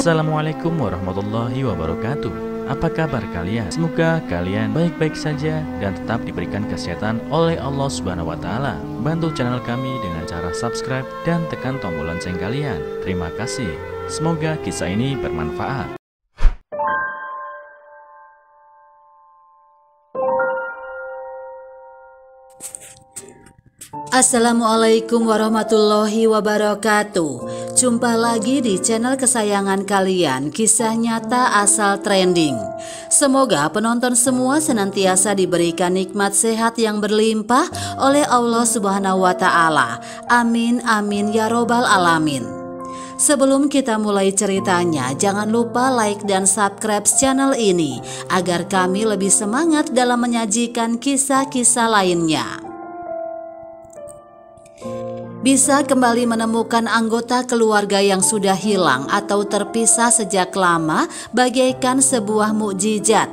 Assalamualaikum warahmatullahi wabarakatuh. Apa kabar kalian? Semoga kalian baik-baik saja dan tetap diberikan kesehatan oleh Allah Subhanahu wa Ta'ala. Bantu channel kami dengan cara subscribe dan tekan tombol lonceng kalian. Terima kasih. Semoga kisah ini bermanfaat. Assalamualaikum warahmatullahi wabarakatuh. Jumpa lagi di channel kesayangan kalian, Kisah Nyata Asal Trending. Semoga penonton semua senantiasa diberikan nikmat sehat yang berlimpah oleh Allah Subhanahu wa Ta'ala. Amin amin ya robbal alamin. Sebelum kita mulai ceritanya, jangan lupa like dan subscribe channel ini agar kami lebih semangat dalam menyajikan kisah-kisah lainnya. Bisa kembali menemukan anggota keluarga yang sudah hilang atau terpisah sejak lama bagaikan sebuah mukjizat.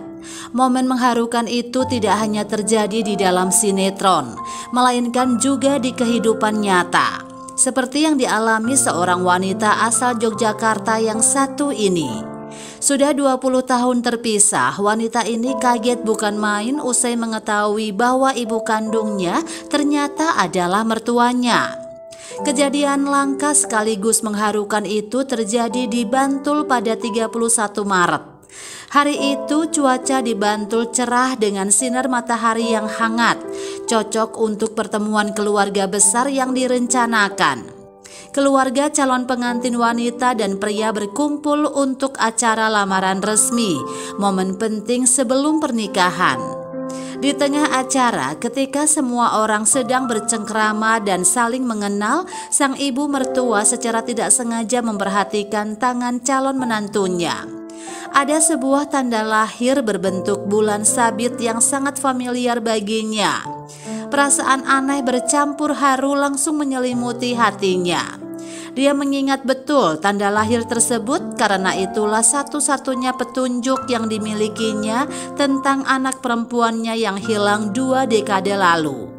Momen mengharukan itu tidak hanya terjadi di dalam sinetron, melainkan juga di kehidupan nyata. Seperti yang dialami seorang wanita asal Yogyakarta yang satu ini. Sudah 20 tahun terpisah, wanita ini kaget bukan main usai mengetahui bahwa ibu kandungnya ternyata adalah mertuanya. Kejadian langka sekaligus mengharukan itu terjadi di Bantul pada 31 Maret. Hari itu cuaca di Bantul cerah dengan sinar matahari yang hangat, cocok untuk pertemuan keluarga besar yang direncanakan. Keluarga calon pengantin wanita dan pria berkumpul untuk acara lamaran resmi, momen penting sebelum pernikahan. Di tengah acara, ketika semua orang sedang bercengkrama dan saling mengenal, sang ibu mertua secara tidak sengaja memperhatikan tangan calon menantunya. Ada sebuah tanda lahir berbentuk bulan sabit yang sangat familiar baginya. Perasaan aneh bercampur haru langsung menyelimuti hatinya. Dia mengingat betul tanda lahir tersebut karena itulah satu-satunya petunjuk yang dimilikinya tentang anak perempuannya yang hilang 2 dekade lalu.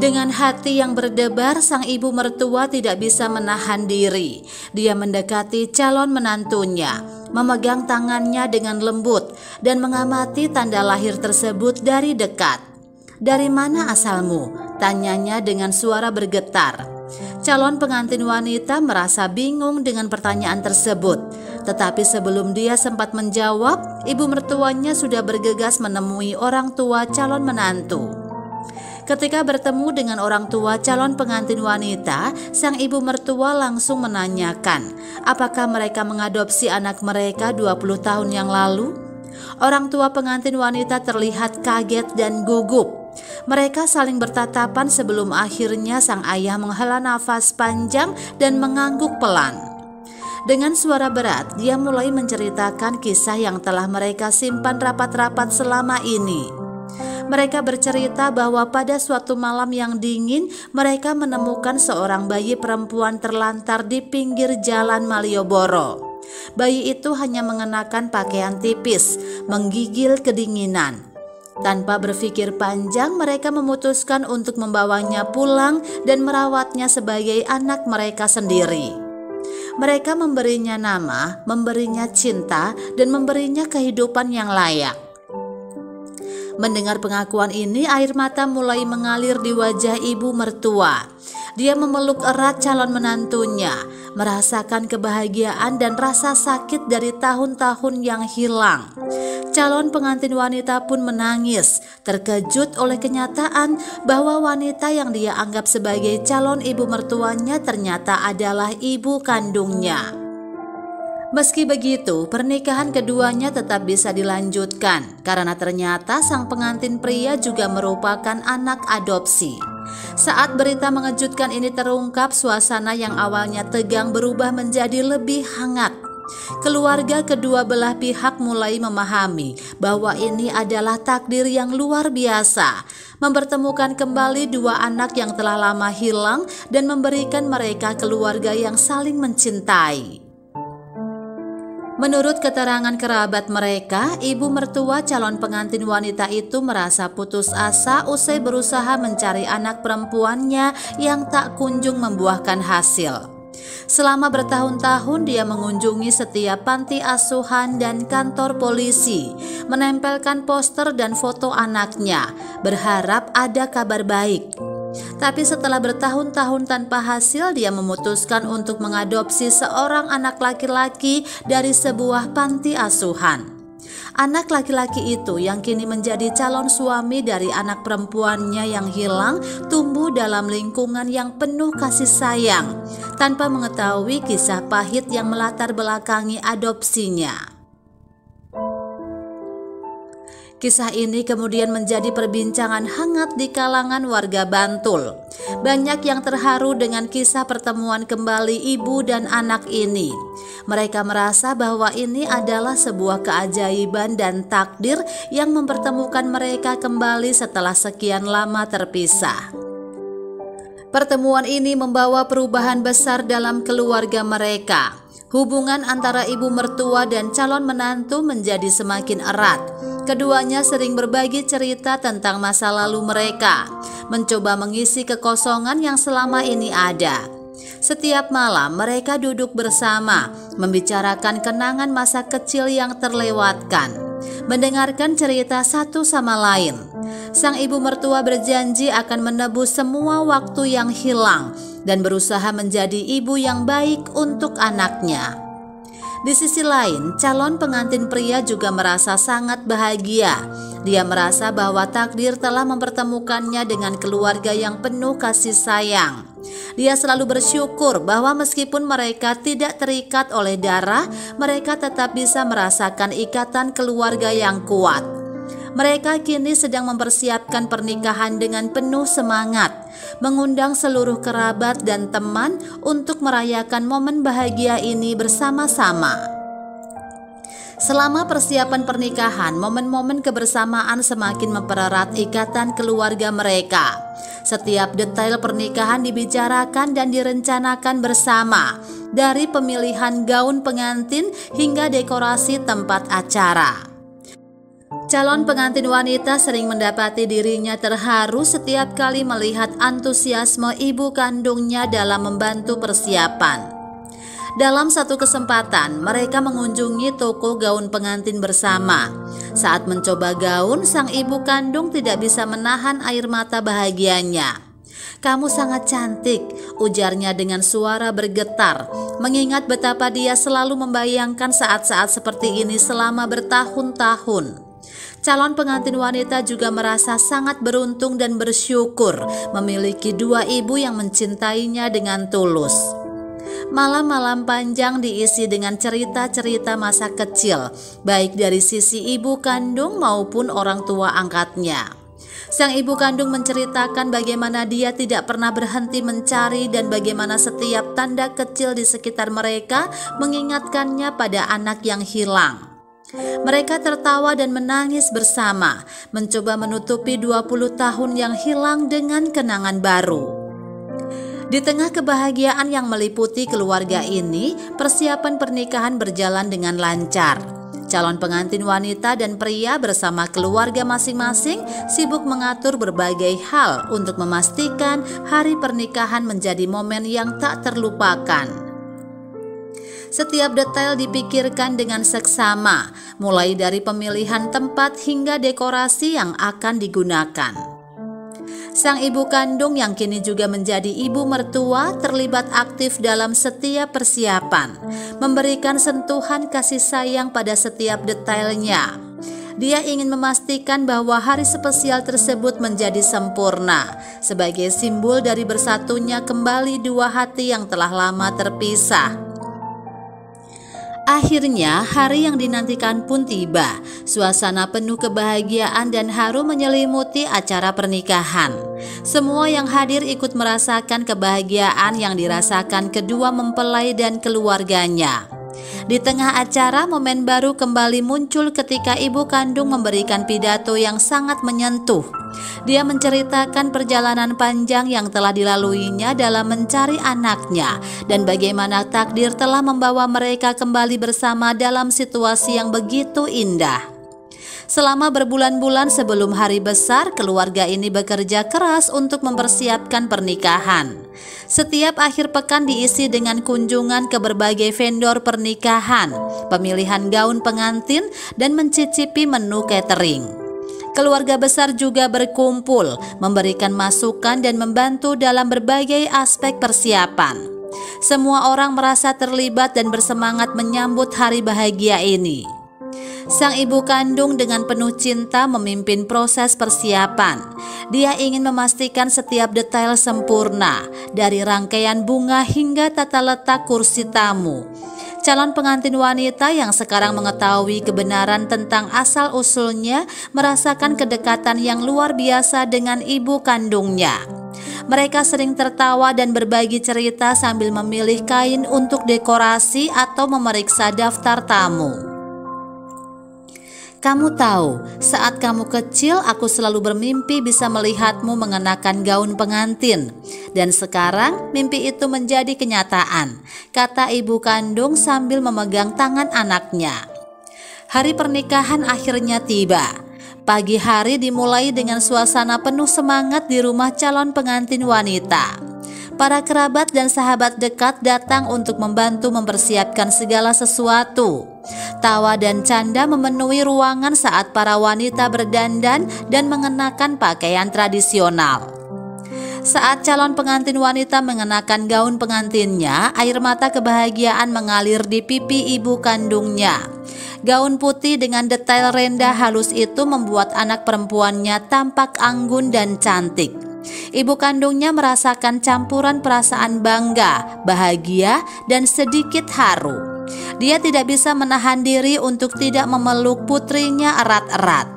Dengan hati yang berdebar, sang ibu mertua tidak bisa menahan diri. Dia mendekati calon menantunya, memegang tangannya dengan lembut dan mengamati tanda lahir tersebut dari dekat. "Dari mana asalmu?" tanyanya dengan suara bergetar. Calon pengantin wanita merasa bingung dengan pertanyaan tersebut. Tetapi sebelum dia sempat menjawab, ibu mertuanya sudah bergegas menemui orang tua calon menantu. Ketika bertemu dengan orang tua calon pengantin wanita, sang ibu mertua langsung menanyakan apakah mereka mengadopsi anak mereka 20 tahun yang lalu. Orang tua pengantin wanita terlihat kaget dan gugup. Mereka saling bertatapan sebelum akhirnya sang ayah menghela nafas panjang dan mengangguk pelan. Dengan suara berat, dia mulai menceritakan kisah yang telah mereka simpan rapat-rapat selama ini. Mereka bercerita bahwa pada suatu malam yang dingin, mereka menemukan seorang bayi perempuan terlantar di pinggir jalan Malioboro. Bayi itu hanya mengenakan pakaian tipis, menggigil kedinginan. Tanpa berpikir panjang, mereka memutuskan untuk membawanya pulang dan merawatnya sebagai anak mereka sendiri. Mereka memberinya nama, memberinya cinta, dan memberinya kehidupan yang layak. Mendengar pengakuan ini, air mata mulai mengalir di wajah ibu mertua. Dia memeluk erat calon menantunya, merasakan kebahagiaan dan rasa sakit dari tahun-tahun yang hilang. Calon pengantin wanita pun menangis, terkejut oleh kenyataan bahwa wanita yang dia anggap sebagai calon ibu mertuanya ternyata adalah ibu kandungnya. Meski begitu, pernikahan keduanya tetap bisa dilanjutkan karena ternyata sang pengantin pria juga merupakan anak adopsi. Saat berita mengejutkan ini terungkap, suasana yang awalnya tegang berubah menjadi lebih hangat. Keluarga kedua belah pihak mulai memahami bahwa ini adalah takdir yang luar biasa, mempertemukan kembali dua anak yang telah lama hilang dan memberikan mereka keluarga yang saling mencintai. Menurut keterangan kerabat mereka, ibu mertua calon pengantin wanita itu merasa putus asa usai berusaha mencari anak perempuannya yang tak kunjung membuahkan hasil. Selama bertahun-tahun dia mengunjungi setiap panti asuhan dan kantor polisi, menempelkan poster dan foto anaknya, berharap ada kabar baik. Tapi setelah bertahun-tahun tanpa hasil, dia memutuskan untuk mengadopsi seorang anak laki-laki dari sebuah panti asuhan. Anak laki-laki itu yang kini menjadi calon suami dari anak perempuannya yang hilang tumbuh dalam lingkungan yang penuh kasih sayang, tanpa mengetahui kisah pahit yang melatar belakangi adopsinya. Kisah ini kemudian menjadi perbincangan hangat di kalangan warga Bantul. Banyak yang terharu dengan kisah pertemuan kembali ibu dan anak ini. Mereka merasa bahwa ini adalah sebuah keajaiban dan takdir yang mempertemukan mereka kembali setelah sekian lama terpisah. Pertemuan ini membawa perubahan besar dalam keluarga mereka. Hubungan antara ibu mertua dan calon menantu menjadi semakin erat. Keduanya sering berbagi cerita tentang masa lalu mereka, mencoba mengisi kekosongan yang selama ini ada. Setiap malam mereka duduk bersama, membicarakan kenangan masa kecil yang terlewatkan, mendengarkan cerita satu sama lain. Sang ibu mertua berjanji akan menebus semua waktu yang hilang dan berusaha menjadi ibu yang baik untuk anaknya. Di sisi lain, calon pengantin pria juga merasa sangat bahagia. Dia merasa bahwa takdir telah mempertemukannya dengan keluarga yang penuh kasih sayang. Dia selalu bersyukur bahwa meskipun mereka tidak terikat oleh darah, mereka tetap bisa merasakan ikatan keluarga yang kuat. Mereka kini sedang mempersiapkan pernikahan dengan penuh semangat, mengundang seluruh kerabat dan teman untuk merayakan momen bahagia ini bersama-sama. Selama persiapan pernikahan, momen-momen kebersamaan semakin mempererat ikatan keluarga mereka. Setiap detail pernikahan dibicarakan dan direncanakan bersama, dari pemilihan gaun pengantin hingga dekorasi tempat acara. Calon pengantin wanita sering mendapati dirinya terharu setiap kali melihat antusiasme ibu kandungnya dalam membantu persiapan. Dalam satu kesempatan, mereka mengunjungi toko gaun pengantin bersama. Saat mencoba gaun, sang ibu kandung tidak bisa menahan air mata bahagianya. "Kamu sangat cantik," ujarnya dengan suara bergetar, mengingat betapa dia selalu membayangkan saat-saat seperti ini selama bertahun-tahun. Calon pengantin wanita juga merasa sangat beruntung dan bersyukur memiliki dua ibu yang mencintainya dengan tulus. Malam-malam panjang diisi dengan cerita-cerita masa kecil, baik dari sisi ibu kandung maupun orang tua angkatnya. Sang ibu kandung menceritakan bagaimana dia tidak pernah berhenti mencari dan bagaimana setiap tanda kecil di sekitar mereka mengingatkannya pada anak yang hilang. Mereka tertawa dan menangis bersama, mencoba menutupi 20 tahun yang hilang dengan kenangan baru. Di tengah kebahagiaan yang meliputi keluarga ini, persiapan pernikahan berjalan dengan lancar. Calon pengantin wanita dan pria bersama keluarga masing-masing sibuk mengatur berbagai hal untuk memastikan hari pernikahan menjadi momen yang tak terlupakan. Setiap detail dipikirkan dengan seksama, mulai dari pemilihan tempat hingga dekorasi yang akan digunakan. Sang ibu kandung yang kini juga menjadi ibu mertua terlibat aktif dalam setiap persiapan, memberikan sentuhan kasih sayang pada setiap detailnya. Dia ingin memastikan bahwa hari spesial tersebut menjadi sempurna, sebagai simbol dari bersatunya kembali dua hati yang telah lama terpisah. Akhirnya hari yang dinantikan pun tiba. Suasana penuh kebahagiaan dan haru menyelimuti acara pernikahan. Semua yang hadir ikut merasakan kebahagiaan yang dirasakan kedua mempelai dan keluarganya. Di tengah acara, momen baru kembali muncul ketika ibu kandung memberikan pidato yang sangat menyentuh. Dia menceritakan perjalanan panjang yang telah dilaluinya dalam mencari anaknya dan bagaimana takdir telah membawa mereka kembali bersama dalam situasi yang begitu indah. Selama berbulan-bulan sebelum hari besar, keluarga ini bekerja keras untuk mempersiapkan pernikahan. Setiap akhir pekan diisi dengan kunjungan ke berbagai vendor pernikahan, pemilihan gaun pengantin, dan mencicipi menu catering. Keluarga besar juga berkumpul, memberikan masukan dan membantu dalam berbagai aspek persiapan. Semua orang merasa terlibat dan bersemangat menyambut hari bahagia ini. Sang ibu kandung dengan penuh cinta memimpin proses persiapan. Dia ingin memastikan setiap detail sempurna, dari rangkaian bunga hingga tata letak kursi tamu. Calon pengantin wanita yang sekarang mengetahui kebenaran tentang asal-usulnya merasakan kedekatan yang luar biasa dengan ibu kandungnya. Mereka sering tertawa dan berbagi cerita sambil memilih kain untuk dekorasi atau memeriksa daftar tamu. Kamu tahu, saat kamu kecil aku selalu bermimpi bisa melihatmu mengenakan gaun pengantin. Dan sekarang mimpi itu menjadi kenyataan, kata ibu kandung sambil memegang tangan anaknya. Hari pernikahan akhirnya tiba. Pagi hari dimulai dengan suasana penuh semangat di rumah calon pengantin wanita. Para kerabat dan sahabat dekat datang untuk membantu mempersiapkan segala sesuatu. Tawa dan canda memenuhi ruangan saat para wanita berdandan dan mengenakan pakaian tradisional. Saat calon pengantin wanita mengenakan gaun pengantinnya, air mata kebahagiaan mengalir di pipi ibu kandungnya. Gaun putih dengan detail rendah halus itu membuat anak perempuannya tampak anggun dan cantik. Ibu kandungnya merasakan campuran perasaan bangga, bahagia, dan sedikit haru. Dia tidak bisa menahan diri untuk tidak memeluk putrinya erat-erat.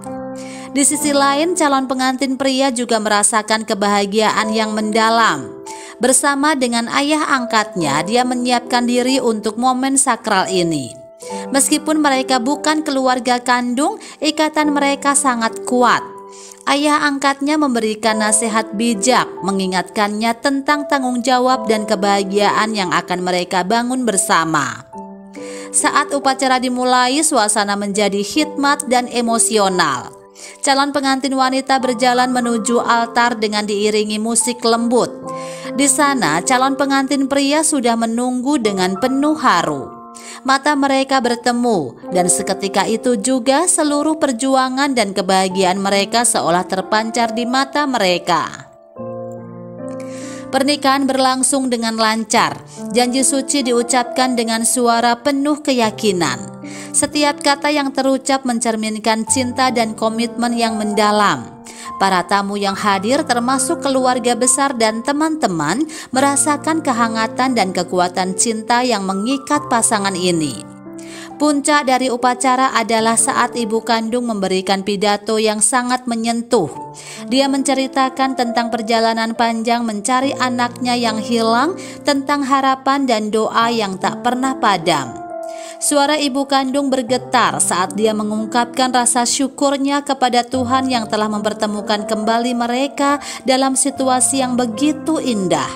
Di sisi lain, calon pengantin pria juga merasakan kebahagiaan yang mendalam. Bersama dengan ayah angkatnya, dia menyiapkan diri untuk momen sakral ini. Meskipun mereka bukan keluarga kandung, ikatan mereka sangat kuat. Ayah angkatnya memberikan nasihat bijak, mengingatkannya tentang tanggung jawab dan kebahagiaan yang akan mereka bangun bersama. Saat upacara dimulai, suasana menjadi khidmat dan emosional. Calon pengantin wanita berjalan menuju altar dengan diiringi musik lembut. Di sana, calon pengantin pria sudah menunggu dengan penuh haru. Mata mereka bertemu, dan seketika itu juga seluruh perjuangan dan kebahagiaan mereka seolah terpancar di mata mereka. Pernikahan berlangsung dengan lancar. Janji suci diucapkan dengan suara penuh keyakinan. Setiap kata yang terucap mencerminkan cinta dan komitmen yang mendalam. Para tamu yang hadir termasuk keluarga besar dan teman-teman merasakan kehangatan dan kekuatan cinta yang mengikat pasangan ini. Puncak dari upacara adalah saat ibu kandung memberikan pidato yang sangat menyentuh. Dia menceritakan tentang perjalanan panjang mencari anaknya yang hilang, tentang harapan dan doa yang tak pernah padam. Suara ibu kandung bergetar saat dia mengungkapkan rasa syukurnya kepada Tuhan yang telah mempertemukan kembali mereka dalam situasi yang begitu indah.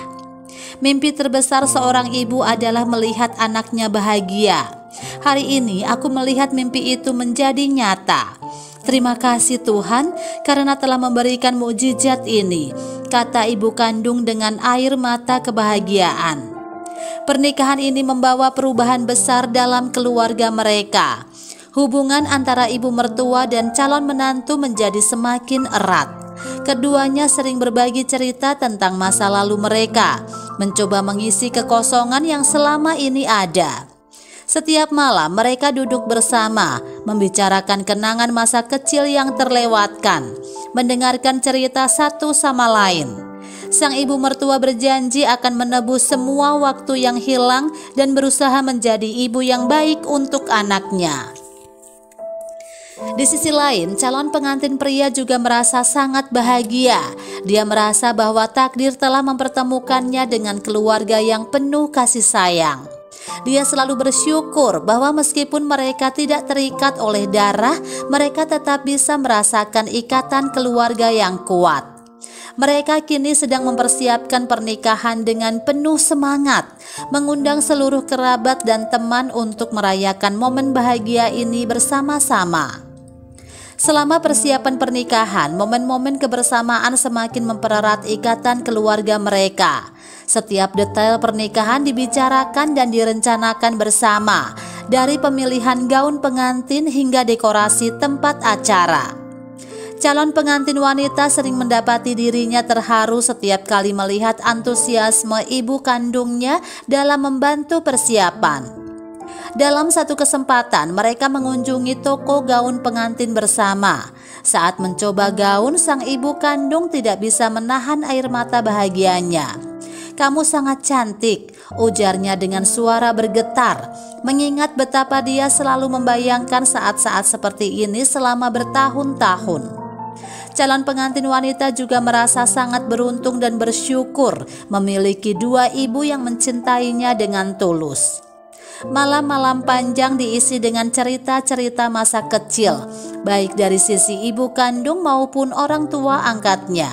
Mimpi terbesar seorang ibu adalah melihat anaknya bahagia. Hari ini aku melihat mimpi itu menjadi nyata. Terima kasih Tuhan karena telah memberikan mukjizat ini, kata ibu kandung dengan air mata kebahagiaan. Pernikahan ini membawa perubahan besar dalam keluarga mereka. Hubungan antara ibu mertua dan calon menantu menjadi semakin erat. Keduanya sering berbagi cerita tentang masa lalu mereka, mencoba mengisi kekosongan yang selama ini ada. Setiap malam mereka duduk bersama, membicarakan kenangan masa kecil yang terlewatkan, mendengarkan cerita satu sama lain. Sang ibu mertua berjanji akan menebus semua waktu yang hilang dan berusaha menjadi ibu yang baik untuk anaknya. Di sisi lain, calon pengantin pria juga merasa sangat bahagia. Dia merasa bahwa takdir telah mempertemukannya dengan keluarga yang penuh kasih sayang. Dia selalu bersyukur bahwa meskipun mereka tidak terikat oleh darah, mereka tetap bisa merasakan ikatan keluarga yang kuat. Mereka kini sedang mempersiapkan pernikahan dengan penuh semangat, mengundang seluruh kerabat dan teman untuk merayakan momen bahagia ini bersama-sama. Selama persiapan pernikahan, momen-momen kebersamaan semakin mempererat ikatan keluarga mereka. Setiap detail pernikahan dibicarakan dan direncanakan bersama, dari pemilihan gaun pengantin hingga dekorasi tempat acara. Calon pengantin wanita sering mendapati dirinya terharu setiap kali melihat antusiasme ibu kandungnya dalam membantu persiapan. Dalam satu kesempatan, mereka mengunjungi toko gaun pengantin bersama. Saat mencoba gaun, sang ibu kandung tidak bisa menahan air mata bahagianya. "Kamu sangat cantik," ujarnya dengan suara bergetar, mengingat betapa dia selalu membayangkan saat-saat seperti ini selama bertahun-tahun. Calon pengantin wanita juga merasa sangat beruntung dan bersyukur memiliki dua ibu yang mencintainya dengan tulus. Malam-malam panjang diisi dengan cerita-cerita masa kecil, baik dari sisi ibu kandung maupun orang tua angkatnya.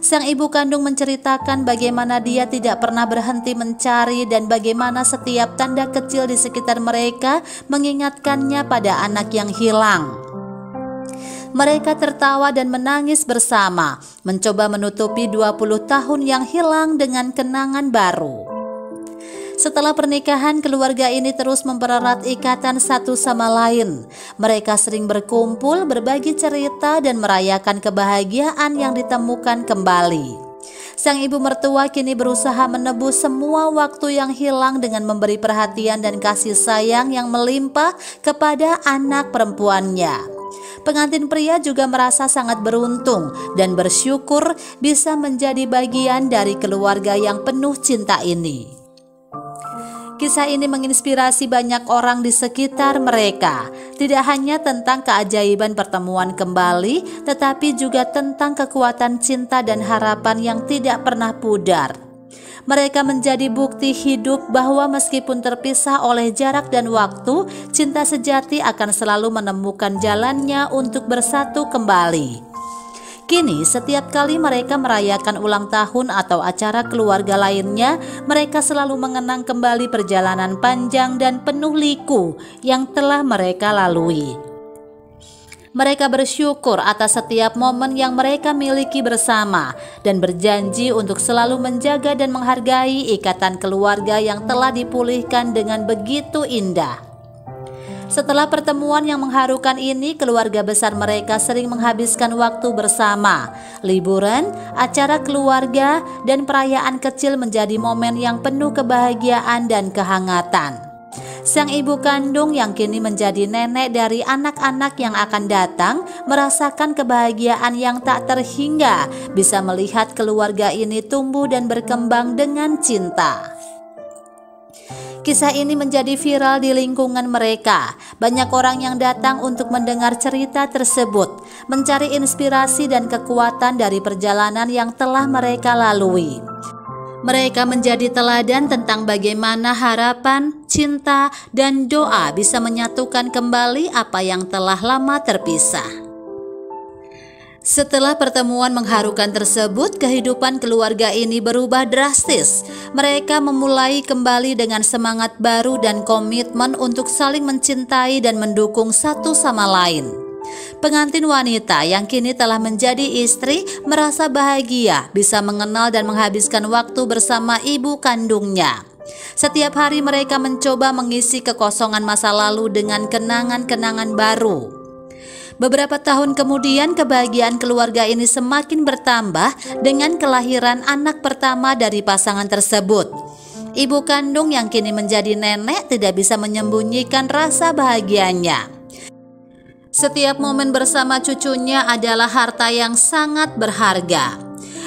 Sang ibu kandung menceritakan bagaimana dia tidak pernah berhenti mencari dan bagaimana setiap tanda kecil di sekitar mereka mengingatkannya pada anak yang hilang. Mereka tertawa dan menangis bersama, mencoba menutupi 20 tahun yang hilang dengan kenangan baru. Setelah pernikahan, keluarga ini terus mempererat ikatan satu sama lain. Mereka sering berkumpul, berbagi cerita, dan merayakan kebahagiaan yang ditemukan kembali. Sang ibu mertua kini berusaha menebus semua waktu yang hilang dengan memberi perhatian dan kasih sayang yang melimpah kepada anak perempuannya. Pengantin pria juga merasa sangat beruntung dan bersyukur bisa menjadi bagian dari keluarga yang penuh cinta ini. Kisah ini menginspirasi banyak orang di sekitar mereka, tidak hanya tentang keajaiban pertemuan kembali, tetapi juga tentang kekuatan cinta dan harapan yang tidak pernah pudar. Mereka menjadi bukti hidup bahwa meskipun terpisah oleh jarak dan waktu, cinta sejati akan selalu menemukan jalannya untuk bersatu kembali. Kini setiap kali mereka merayakan ulang tahun atau acara keluarga lainnya, mereka selalu mengenang kembali perjalanan panjang dan penuh liku yang telah mereka lalui. Mereka bersyukur atas setiap momen yang mereka miliki bersama dan berjanji untuk selalu menjaga dan menghargai ikatan keluarga yang telah dipulihkan dengan begitu indah. Setelah pertemuan yang mengharukan ini, keluarga besar mereka sering menghabiskan waktu bersama. Liburan, acara keluarga, dan perayaan kecil menjadi momen yang penuh kebahagiaan dan kehangatan. Sang ibu kandung yang kini menjadi nenek dari anak-anak yang akan datang merasakan kebahagiaan yang tak terhingga bisa melihat keluarga ini tumbuh dan berkembang dengan cinta. Kisah ini menjadi viral di lingkungan mereka. Banyak orang yang datang untuk mendengar cerita tersebut, mencari inspirasi dan kekuatan dari perjalanan yang telah mereka lalui. Mereka menjadi teladan tentang bagaimana harapan, cinta, dan doa bisa menyatukan kembali apa yang telah lama terpisah. Setelah pertemuan mengharukan tersebut, kehidupan keluarga ini berubah drastis. Mereka memulai kembali dengan semangat baru dan komitmen untuk saling mencintai dan mendukung satu sama lain. Pengantin wanita yang kini telah menjadi istri merasa bahagia bisa mengenal dan menghabiskan waktu bersama ibu kandungnya. Setiap hari mereka mencoba mengisi kekosongan masa lalu dengan kenangan-kenangan baru. Beberapa tahun kemudian, kebahagiaan keluarga ini semakin bertambah dengan kelahiran anak pertama dari pasangan tersebut. Ibu kandung yang kini menjadi nenek tidak bisa menyembunyikan rasa bahagianya. Setiap momen bersama cucunya adalah harta yang sangat berharga.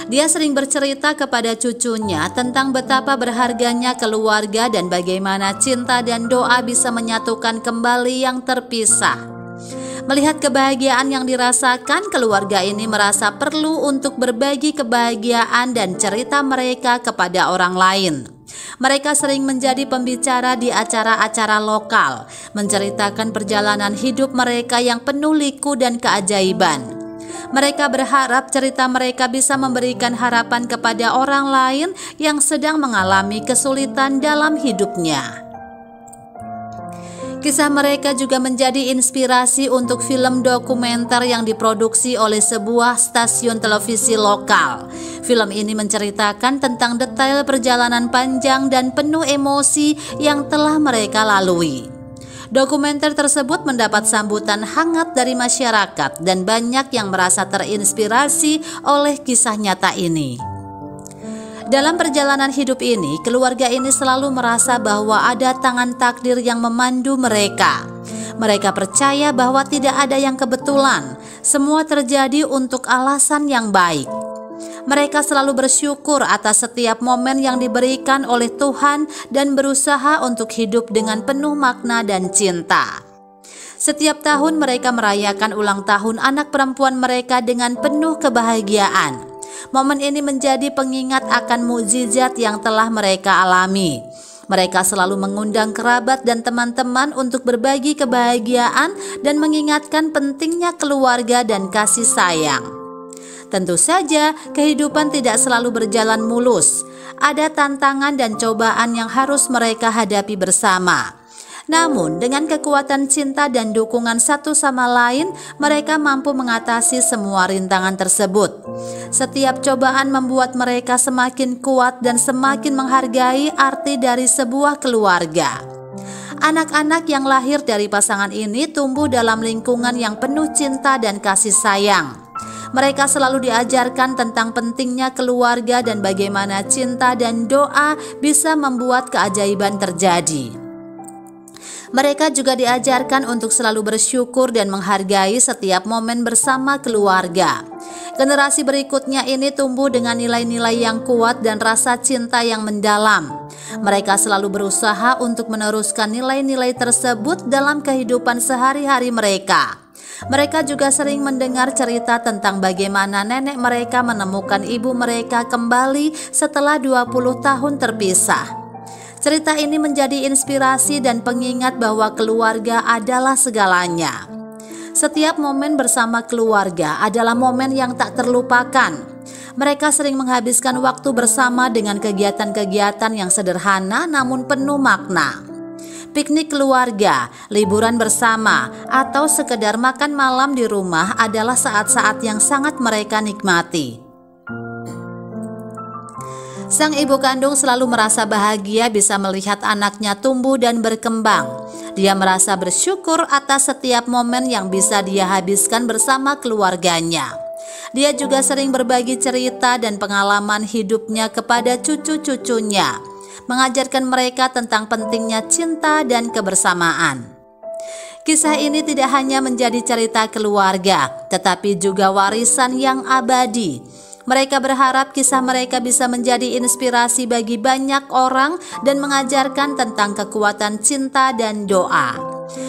Dia sering bercerita kepada cucunya tentang betapa berharganya keluarga dan bagaimana cinta dan doa bisa menyatukan kembali yang terpisah. Melihat kebahagiaan yang dirasakan, keluarga ini merasa perlu untuk berbagi kebahagiaan dan cerita mereka kepada orang lain. Mereka sering menjadi pembicara di acara-acara lokal, menceritakan perjalanan hidup mereka yang penuh liku dan keajaiban. Mereka berharap cerita mereka bisa memberikan harapan kepada orang lain yang sedang mengalami kesulitan dalam hidupnya. Kisah mereka juga menjadi inspirasi untuk film dokumenter yang diproduksi oleh sebuah stasiun televisi lokal. Film ini menceritakan tentang detail perjalanan panjang dan penuh emosi yang telah mereka lalui. Dokumenter tersebut mendapat sambutan hangat dari masyarakat dan banyak yang merasa terinspirasi oleh kisah nyata ini. Dalam perjalanan hidup ini, keluarga ini selalu merasa bahwa ada tangan takdir yang memandu mereka. Mereka percaya bahwa tidak ada yang kebetulan, semua terjadi untuk alasan yang baik. Mereka selalu bersyukur atas setiap momen yang diberikan oleh Tuhan dan berusaha untuk hidup dengan penuh makna dan cinta. Setiap tahun mereka merayakan ulang tahun anak perempuan mereka dengan penuh kebahagiaan. Momen ini menjadi pengingat akan mukjizat yang telah mereka alami. Mereka selalu mengundang kerabat dan teman-teman untuk berbagi kebahagiaan dan mengingatkan pentingnya keluarga dan kasih sayang. Tentu saja, kehidupan tidak selalu berjalan mulus. Ada tantangan dan cobaan yang harus mereka hadapi bersama. Namun, dengan kekuatan cinta dan dukungan satu sama lain, mereka mampu mengatasi semua rintangan tersebut. Setiap cobaan membuat mereka semakin kuat dan semakin menghargai arti dari sebuah keluarga. Anak-anak yang lahir dari pasangan ini tumbuh dalam lingkungan yang penuh cinta dan kasih sayang. Mereka selalu diajarkan tentang pentingnya keluarga dan bagaimana cinta dan doa bisa membuat keajaiban terjadi. Mereka juga diajarkan untuk selalu bersyukur dan menghargai setiap momen bersama keluarga. Generasi berikutnya ini tumbuh dengan nilai-nilai yang kuat dan rasa cinta yang mendalam. Mereka selalu berusaha untuk meneruskan nilai-nilai tersebut dalam kehidupan sehari-hari mereka. Mereka juga sering mendengar cerita tentang bagaimana nenek mereka menemukan ibu mereka kembali setelah 20 tahun terpisah. Cerita ini menjadi inspirasi dan pengingat bahwa keluarga adalah segalanya. Setiap momen bersama keluarga adalah momen yang tak terlupakan. Mereka sering menghabiskan waktu bersama dengan kegiatan-kegiatan yang sederhana namun penuh makna. Piknik keluarga, liburan bersama, atau sekedar makan malam di rumah adalah saat-saat yang sangat mereka nikmati. Sang ibu kandung selalu merasa bahagia bisa melihat anaknya tumbuh dan berkembang. Dia merasa bersyukur atas setiap momen yang bisa dia habiskan bersama keluarganya. Dia juga sering berbagi cerita dan pengalaman hidupnya kepada cucu-cucunya, mengajarkan mereka tentang pentingnya cinta dan kebersamaan. Kisah ini tidak hanya menjadi cerita keluarga, tetapi juga warisan yang abadi. Mereka berharap kisah mereka bisa menjadi inspirasi bagi banyak orang dan mengajarkan tentang kekuatan cinta dan doa.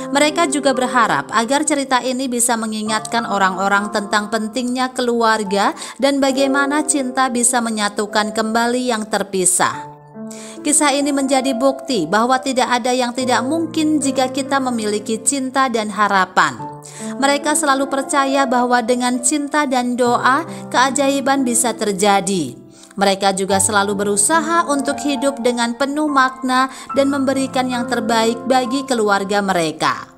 Mereka juga berharap agar cerita ini bisa mengingatkan orang-orang tentang pentingnya keluarga dan bagaimana cinta bisa menyatukan kembali yang terpisah. Kisah ini menjadi bukti bahwa tidak ada yang tidak mungkin jika kita memiliki cinta dan harapan. Mereka selalu percaya bahwa dengan cinta dan doa, keajaiban bisa terjadi. Mereka juga selalu berusaha untuk hidup dengan penuh makna dan memberikan yang terbaik bagi keluarga mereka.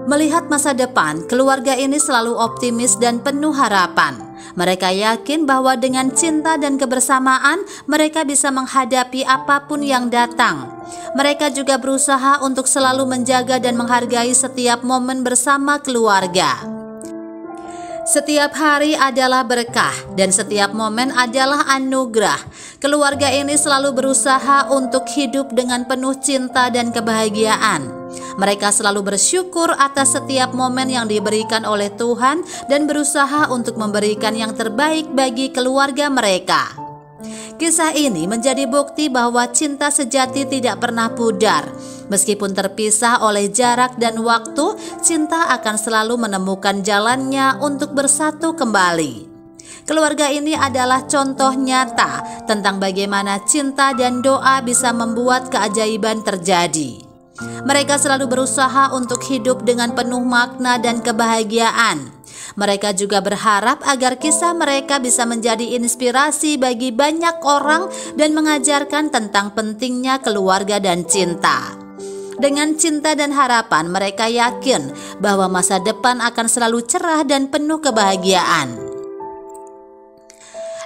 Melihat masa depan, keluarga ini selalu optimis dan penuh harapan. Mereka yakin bahwa dengan cinta dan kebersamaan, mereka bisa menghadapi apapun yang datang. Mereka juga berusaha untuk selalu menjaga dan menghargai setiap momen bersama keluarga. Setiap hari adalah berkah dan setiap momen adalah anugerah. Keluarga ini selalu berusaha untuk hidup dengan penuh cinta dan kebahagiaan. Mereka selalu bersyukur atas setiap momen yang diberikan oleh Tuhan dan berusaha untuk memberikan yang terbaik bagi keluarga mereka. Kisah ini menjadi bukti bahwa cinta sejati tidak pernah pudar. Meskipun terpisah oleh jarak dan waktu, cinta akan selalu menemukan jalannya untuk bersatu kembali. Keluarga ini adalah contoh nyata tentang bagaimana cinta dan doa bisa membuat keajaiban terjadi. Mereka selalu berusaha untuk hidup dengan penuh makna dan kebahagiaan. Mereka juga berharap agar kisah mereka bisa menjadi inspirasi bagi banyak orang dan mengajarkan tentang pentingnya keluarga dan cinta. Dengan cinta dan harapan, mereka yakin bahwa masa depan akan selalu cerah dan penuh kebahagiaan.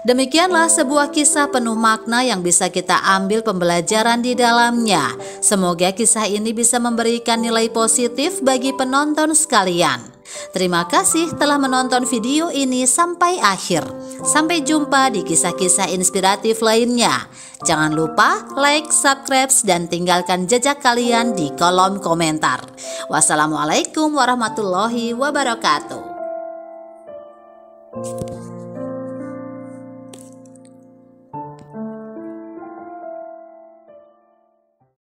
Demikianlah sebuah kisah penuh makna yang bisa kita ambil pembelajaran di dalamnya. Semoga kisah ini bisa memberikan nilai positif bagi penonton sekalian. Terima kasih telah menonton video ini sampai akhir. Sampai jumpa di kisah-kisah inspiratif lainnya. Jangan lupa like, subscribe, dan tinggalkan jejak kalian di kolom komentar. Wassalamualaikum warahmatullahi wabarakatuh.